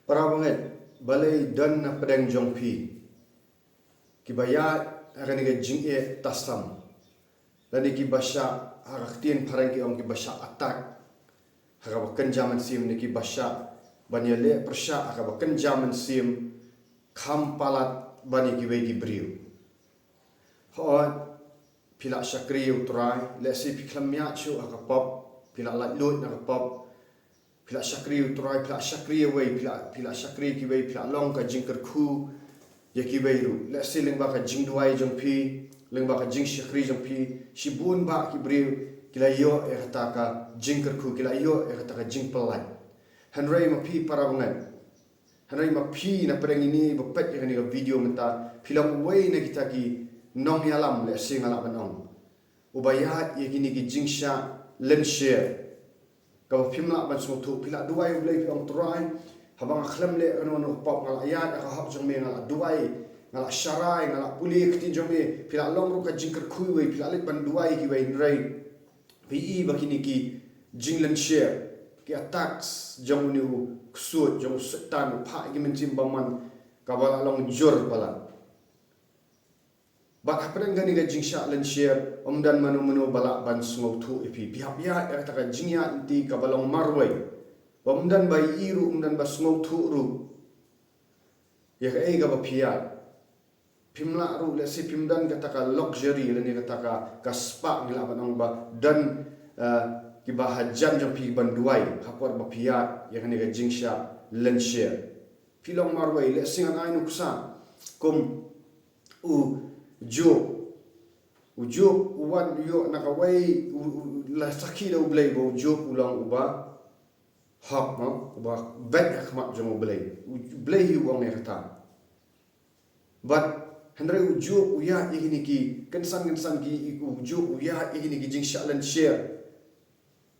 Para banget balai dan na pedang jongpi kibaya akan iga jing'e tasam lani kibasya haraktin parang ki ong kibasya atak hakabakan jaman sim ni kibasya banyale persya hakabakan jaman sim kampalat bani kibai gibriu hoon pila syakri utrai lesi piklamya chu hakapop pila latlut nakapop pila syakri utrai pila syakri away pila syakri kibai pila long ka jingker khu ya kibai ru lesi lengba ka jing duai jong pi lengba ka jing syakri jong pi shibun ba kibriu kila yo kata ka jingker khu kila yo kata ka jing pelai hanrai ma pi para bangan hanrai ma pi na pereng ini bepet ya ni video menta pilang way na kita ki nong yalam lesi ngalak banong ubayat ya kini ki jing sya len share kalau pimla ban suatu pila duai ulai piang turai habang akhlam le ano pop ngal ayat ka hab jong me ngal duai ngal syarai ngal puli kti jong me pila long ru ka jingker kui we pila let ban duai ki we rai pi bakini ki jinglen share ki attacks jong ni ksut jong setan pha ki mentim baman ka bala long jor bala bak hapen gani ga jingsha len share omdan manu bala ban sngau thu ipi pihak ya ta ka jingya inti ka balong marwai omdan bai iru omdan ba sngau thu ru ya ka ega ba pia pimla ru le si pimdan ka ta ka luxury le ni ka ta ka spa ngila banong ba dan ki ba hajan jong pi ban duai hapor ba pia ya ka ni ga jingsha len share pilong marwai le singan ainu kusa kum ujuk uwan yo nakawai la sakila ublay bo ujuk ulang uba hak ma uba bet khmat jong ublay hi wong ne kata but handre ujuk uya igini ki kensan ki ujuk uya igini ki jing shalan share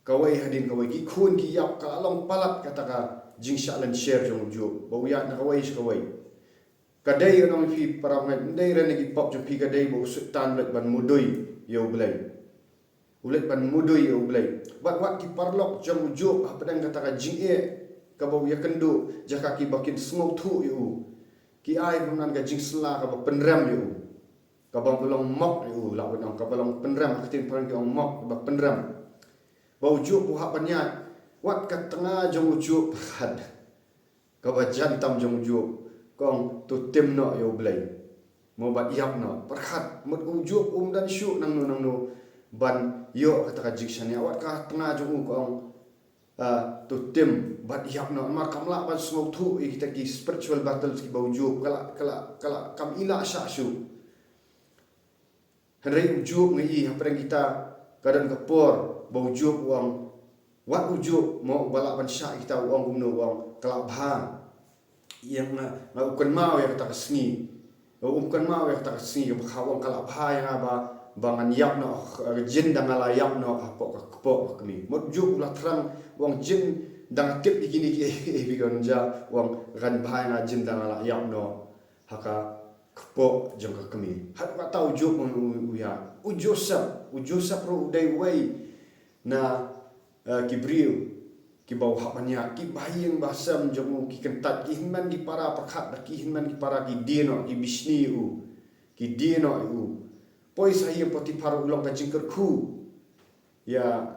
kawai hadin kawai ki khun ki yap ka long palat kata ka jing shalan share jong ujuk bo uya nakawai kawai kadai yang fi para ndai rene ki pop jo pi kadai bo sultan let ban mudui yo blai ulet ban mudui yo blai wat ki parlok jong ujuk padang kata ka jing ka bo ya kendu jaka ki bakin smok thu yo ki ai bunan ka jing sla ka ba penram yo ka ba belong mok yo la ban ka belong penram katin parang ki ong mok ba penram ba ujuk bu ha banyak wat ka tengah jong ujuk had ka ba jantam jong ujuk kong tu tim no yo blai mo bat yap no perkhat mut ujuk dan syu nang no ban yo kata ka jikshan ya wat ka tengah jung kong tu tim bat yap no ma kamla ban smok thu kita ki spiritual battles ki baujuk kala kam ila sha syu henry ujuk ngi hapreng kita kadang kapor baujuk wang wat ujuk mo balak ban sha kita wang gumno wang kala bha yang ukun mau yang tak sengi ukun mau yang tak sengi khawang kala bha yang aba bangan yap no jin dang ala yap no pok kami mot juk la trang wang jin dang tip ikini ki bigon ja wang ran bha yang jin dang ala yap no haka pok jong kami hat ka tau juk uya ujosap ro dai wei na kibriu ki bau hapanya ki bayang basam jomu ki kentat ki hinman ki para perkhat ki hinman ki para ki dino ki bisni ki dino poi saya potipar ulang ka jingker khu ya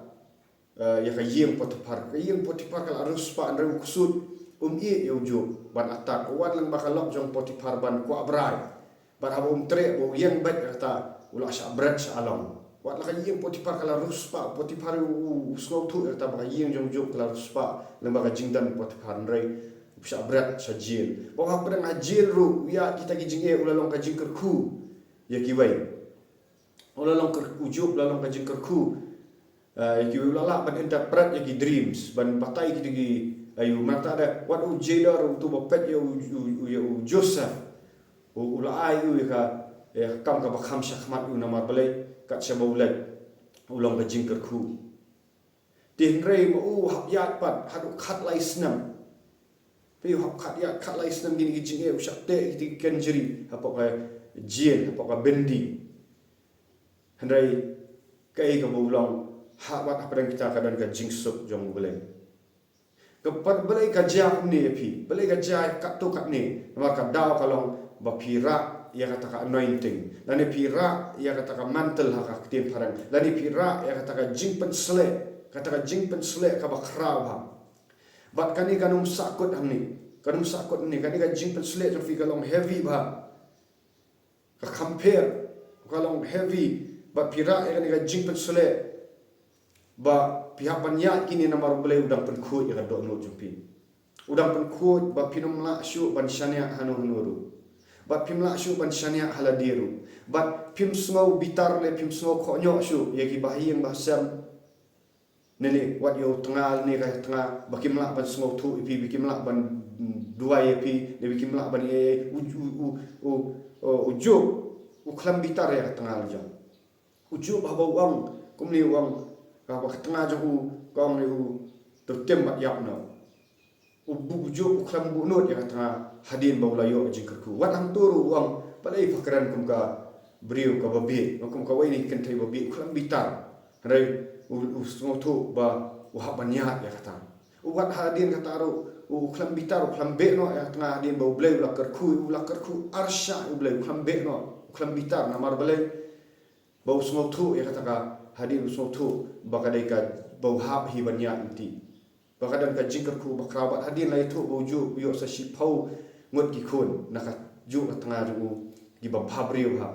ka yeng potipar kal arus pa andre kusut i yo jo ban atak wan lang bakal lok jong potipar ban ku abrai ban habum tre bo yeng bet kata ula sha bret sha along wat la yeng potipar kala ruspa potipar usngau thu ta ba yeng jong jok kala ruspa lembaga jingdan potipar ndrei sha brat sha jil bo ha pedang ajil ru ya kita ki jinge ulalong ka jingker khu ya ki wai ulalong ka ujuk ulalong ka jingker khu ya ki ulala ban interpret ya ki dreams ban batai ki ayu mata ada wat u jailer tu bopet ya Joseph ula ayu ya kam ka bakham shakhmat u nama balai kat syabaulat ulang ka jingker khu tin rei mo hap yat pat hadu khat lai snam pe hap khat lai snam gini ki jinge usak te ki kanjeri apa ka jien apa ka bendi hendrai kai ka ulang ha wat apa kita kadan ka jingsuk jong boleh Kepat belai gajah ni pi, belai gajah kat tu kat ni. Maka dau kalau bapira ia kata anointing. Lani pira ia kata mantel hak tim parang. Lani pira ia kata jingpen selek, kata jingpen selek ka bakrau ha. Bat kani kanum sakut hamni. Kanum sakut ni kani ka jingpen selek jo fi kalong heavy ba. Ka compare kalong heavy bat pira ia kani ka jingpen selek ba pihak banyak kini nama boleh udang penkut ya dok no jumpi udang penkut ba pinum la syu ban syania hanu hanuru ba pim la syu ban syania haladiru ba pim sngau bitar le pim sngau khonyo syu ya ki bahi yang bahsam nene wat yo tengah ni ka tengah ba kim la ban sngau tu ipi bikim la ban dua ipi ne bikim la ban ujuk uklam bitar ya tengah jam ujuk ba uang kumni uang kalau tengah jauh kau ni tertem mat yak na ubujuk uklam bunut yang tengah hadin bau layo jingkerku wat hang turu uang palai fakaran kum ka beriu ka babi kum ka wai ni kentai babi uklam bitar rai semua tu ba wahab banyak ya kata wat hadin kata ru uklam bitar uklam be no yang tengah hadin bau blai ulakarku arsya blai uklam be no uklam bitar namar balai bau semua tu ya kata ka hadir usotu bakadai ka bauhab hi banyak inti bakadan ka jingkerku bakrabat hadir lai tu boju yo sa shipau ngot ki khun naka ju ka tanga ju gi babhabriu ha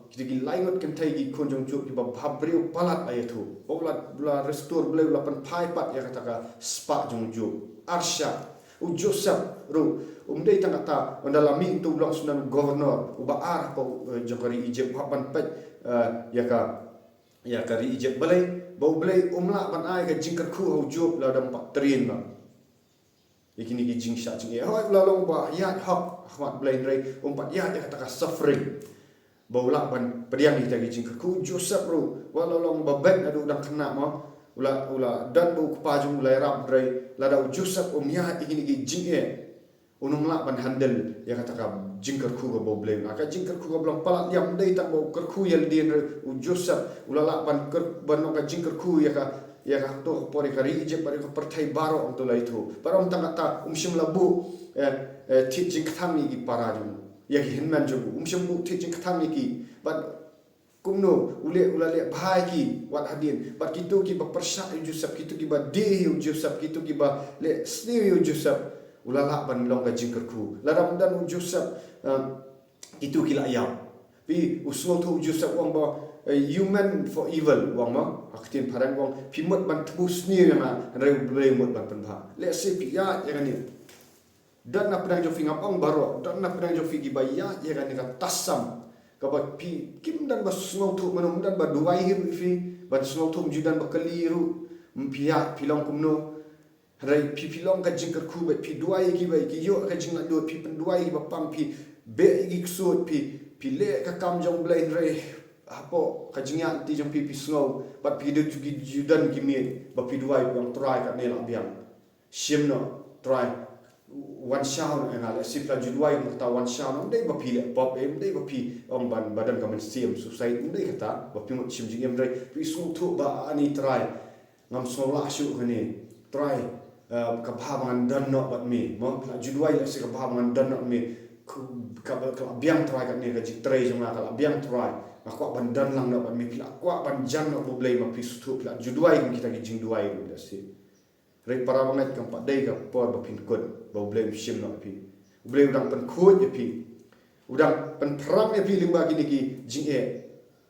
kita gi lai ngot kan thai gi khun jong ju gi babhabriu palat ai tu olat bla restore bla bla pan phai pat ya kata ka spa jong ju arsha u joseph ru umdei tangata ondalami tu blong sunan governor uba ar ko jokari Egypt hapan pet ya kari Egypt balai bau balai umla ban ai ka jingker khu ho job la dam pak trin ma ikini ki jing sha jing e hoi la long ba ya hak ahmad balai rai pat ya kata ka suffering bau la ban pediang ni tagi jingker khu Joseph ru wala long ba bet adu dang kena ma ula dan bau kepajung mulai rap rai la da Joseph ya ikini ki jing e unung la ban handle ya kata ka jingker khu go boblem aka jingker khu go blong palat yam dei tak bo ker khu yel din u Joseph ulala ban ker ban ka jingker khu ya ka to pori kari je pari ko perthai baro on to lai thu parom tangata umshim labu thi jing kham ni gi para ju ya gi hinman ju umshim bu thi jing kham ni ki ban kumno ulale bhai ki wat hadin bat kitu ki ba persha Joseph kitu ki ba de Joseph kitu ki ba le sni Joseph ulala ban long ka jingker khu ladam dan Joseph itu kila yam pi uswo tu Joseph wang ba human for evil wang ma aktin parang wang pimot ban tebus ni ma rai boleh mot ban penha let's say pi ya ni dan na pedang jo fingap ong baro dan na pedang jo figi ba ya ni ka tasam ka ba pi kim dan ba snow tu manum dan ba duai hiru fi ba snow tu judan ba kaliru mpia pilong kumno rai pi pilong ka jingker khu ba pi duai gi ba gi yo ka jingla do pi pen duai ba pam pi be gi ksut pi le ka kam jong blai rai apo ka jingya ti jong pi snow ba pi de gi judan gi mi ba pi duai yang try ka ne la biang shimno try one sound and ala sipla juduai mata one sound dei ba pi le pop em dei ba pi om ban badan ka men sim society dei kata ba pi mo chim jing em rai pi su thu ba ani try ngam so la shu kani try ka bhabangan dan no bat mi mo la juduai la si ka bhabangan dan no mi ka biang try ka ne ka ji tray jong la ka biang try ma kwa ban dan lang no bat mi pla kwa ban jan no blai ma pi su thu pla juduai kita gi jing duai ru da si rei para banget kam pa dei ka por ba pin kun ba blame shim no pi blame dang pen khut ye pi udang pen pram ye pi limba gini ki jing e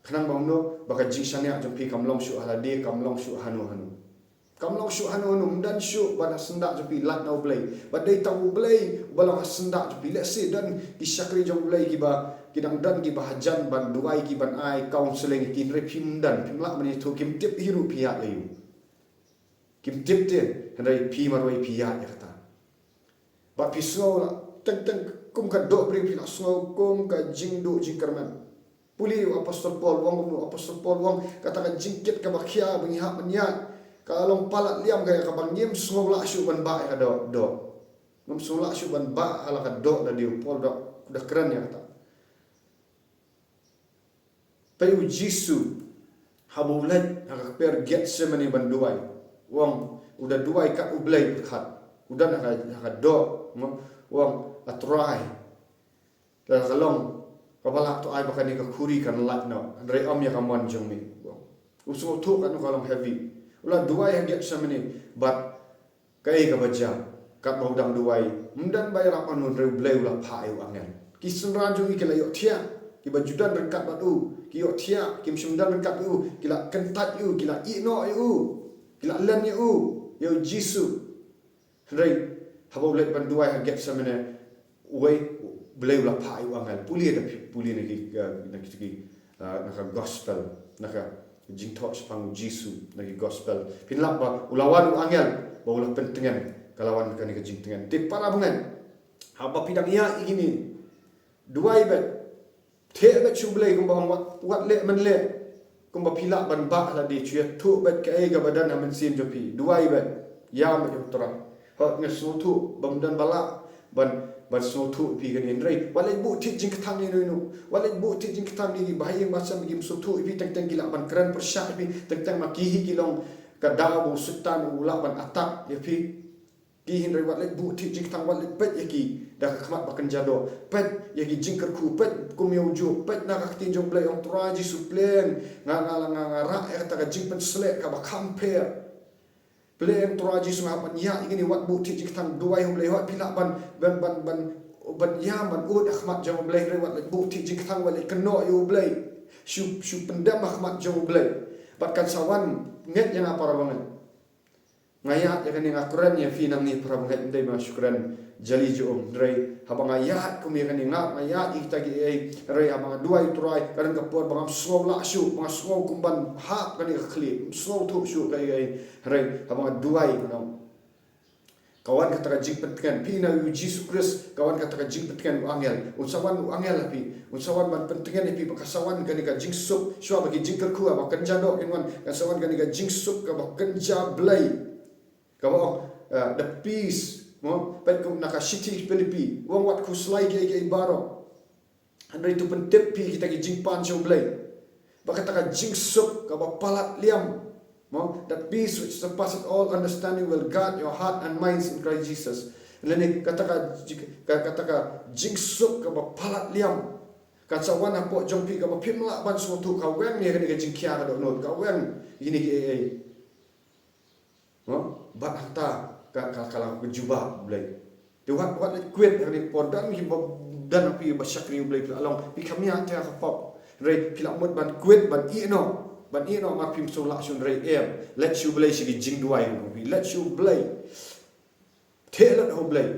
khanang bang no ba ka jing shania jong pi kam long shu hala de kam long shu hanu kam long shu hanu dan shu ba na senda jong pi lat no blai ba dei tau blai ba la senda jong pi let's say dan ki shakri jong blai ki ba kidang dan ki ba hajan ban duai ki ban ai counseling ki re pim dan pim la mani to kim tip hiru pi ya yu kim tip te hendai pi marwai pi ya kata ba pi snow la teng teng kum ka do pri pi la snow kum ka jing do jing karman puli apostol Paul wang kata ka jingket ka bakhia bengi ha menya ka long palat liam ga ka bang nyem snow la shu ban ba ka do ngom snow la shu ban ba ala ka do da diu Paul do da keren ya kata payu jisu habulat ha ka per get semani ban duai wang udah dua ikat ublay berkat udah nak dok wang atrai dan kalong kapala tu ai bakani ka khuri kan lat no re om ya kamon jong ni usu tu kan kalong heavy ulah dua yang get samani but kai ka baja kat mau dang duai mundan bayar apa nun re ublay ulah phai wangen kisun ranjung ikela yo thia ki bajudan berkat batu ki yo thia kim sumdan berkat u kila kentat u kila ino u kila lan u yo jisu rei habo let ban duai ha get samene we bleu la pai wangal puli na ki naka gospel naka jingtok sepang jisu naki gospel pinlap ba ulawan angel ba ulah pentengan kalawan kan ka jingtengan te para bungan haba pidang ia igini duai bet the bet chublei kum ba wat le man le kum ba pila ban ba la di chia tu bet ka e ga badan amen sim jopi duai bet ya ma yutra ha ngesu tu bamdan bala ban so tu pi kan indrai walai bu tit jing katang ni nu walai bu tit jing katang ni bahaya macam gim so tu pi tang tang gila ban kran persya pi tang tang makihi kilong kadabu sultan ula ban atak ya pi ki hindrai walai bu tit jing katang walai pet yaki dah khamat bakan jado pet yaki jing kerku pet kumyo ju pet nak tin jong blai ong traji suplen ngara ya ta jing pen selek ka ba compare Plem turaji sunga pan ya ingini wat buti jiktan duai hum lehot pila ban ya ban ud akhmat jam blai rewat buti jiktan wale keno yu blai shu pendam akhmat jam blai batkan sawan nget yang apa rabangan ngayat ya kani ngakuran ya finam ni parabangan ndai ma syukran jali jum drai habang ayat kumi kani ngayat kita gi rai habang duai turai kadang kapor bang slow la shu bang slow kumban ha kani khli slow tu shu kai rai habang duai no kawan kata jing pentingan pina Jesus Christ kawan kata jing pentingan angel unsawan angel api unsawan ban pentingan api bakasawan kani ka jing sup shwa bagi jing kerku ba kanjado kinwan kasawan kani ka jing sup ka ba kanja blai kawa the peace mo pet kum naka city Philippi wong wat ku slai ge baro andai tu pentep pi kita ge jing pan chau blai bakata ka jing sup ka ba palat liam mo that peace which surpasses all understanding will guard your heart and minds in Christ Jesus lene kata ka jing sup ka ba palat liam ka cawan apo jong pi ka ba phimla ban so tu ka wen ni ka jing kya ka do no ka wen ini ge mo bat hata kalau berjubah boleh. Tuhan buat kuat dari podan ki dan api basyakri boleh along pi kami ata kapop. Rei pila mot ban kuat ban ino ma pim so la sun rei let you boleh sigi jing duai bi let you boleh. Telat ho boleh.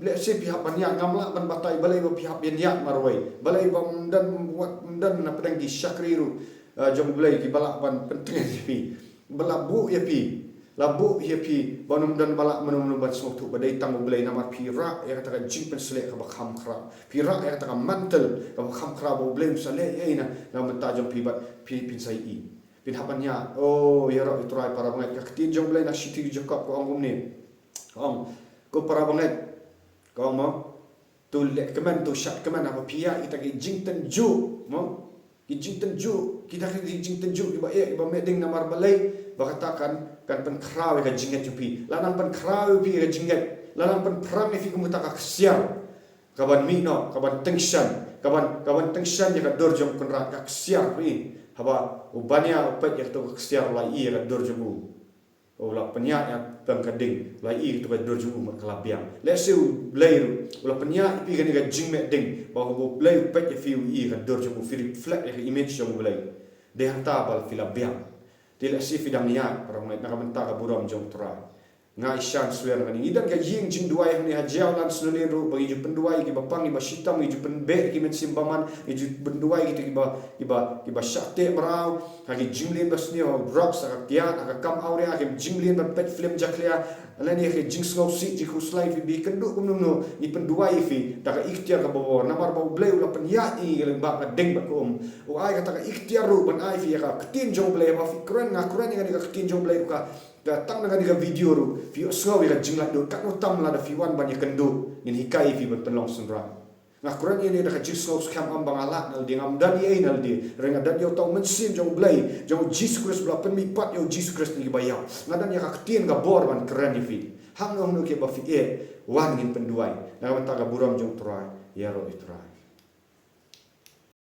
Let si pihak banyak ngamla ban batai boleh pihak banyak marwai. Boleh bam dan buat dan apa dang di syakri ru jom boleh ki balak ban penting pi. Belabu ya pi. Labu hiapi banum dan balak menum ban sotu badai tamu belai nama pira ya kata jing pen selek ka bakham khra pira ya kata mantel ka bakham khra bo blem selek ya nama tajam pibat pin sai i pin hapannya oh ya ro itrai para banget ka tin jong belai na siti jokap ko angum ni ko para banget ko mo tu lek kemen tu syak kemen apa pia kita ki jing ten ju mo ki jing ten ju kita ki jing ten ju iba meding namar balai bakatakan kan pen krawe ka jinget jupi lanang pen krawe pi ka jinget lanang pen pram fi kumuta ka kesial kaban mino kaban tension kaban tension ya ka dorjom kunra ka kesial pi haba ubania upet ya to ka kesial la i ka dorjom ula penya ya tang kading la i to ka dorjom mat kalabiang lese blairu ula penya pi ka jingmet ding ba ko blai upet ya fi i ka dorjom fi reflect ya image jom blai de hanta bal filabiang Tidak si fidang niat para mengai nak mentak buram jong terai. Ngai shan suer ngani idan ka jing jing duai ni hajiau lan suneliru bagi ju penduai ki bapang ni basitam ki ju penbe ki men simbaman ki ju penduai ki ba syate marau hagi jinglin basni o drops ka kiat ka kam aurea ki jinglin ba pet film jaklia alani ki jing snow si ji huslai fi bi kendu kumno ni penduai fi da ka ikhtiar ka bawa namar ba bleu la penya i geleng ba ka deng ba kum o ai ka ikhtiar ru ban ai fi ka tin jong bleu ba fi kren ngakuran ni ka tin jong bleu ka datang dengan tiga video ru view slow ila jinglat do kat utam la da fi wan banyak kendu ngin hikai fi ban penlong sunra Nga kuran ini dah Jesus kam ambang alat nal di ngam dan ye nal di renga dan yo tau mensin jong blai jong Jesus Christ bla pen mi pat yo Jesus Christ ni bayau ngadan ya kaktien ga bor man keren ni fi ham no ke ba fi wan ngin penduai na ta ga buram jong trai ya ro itrai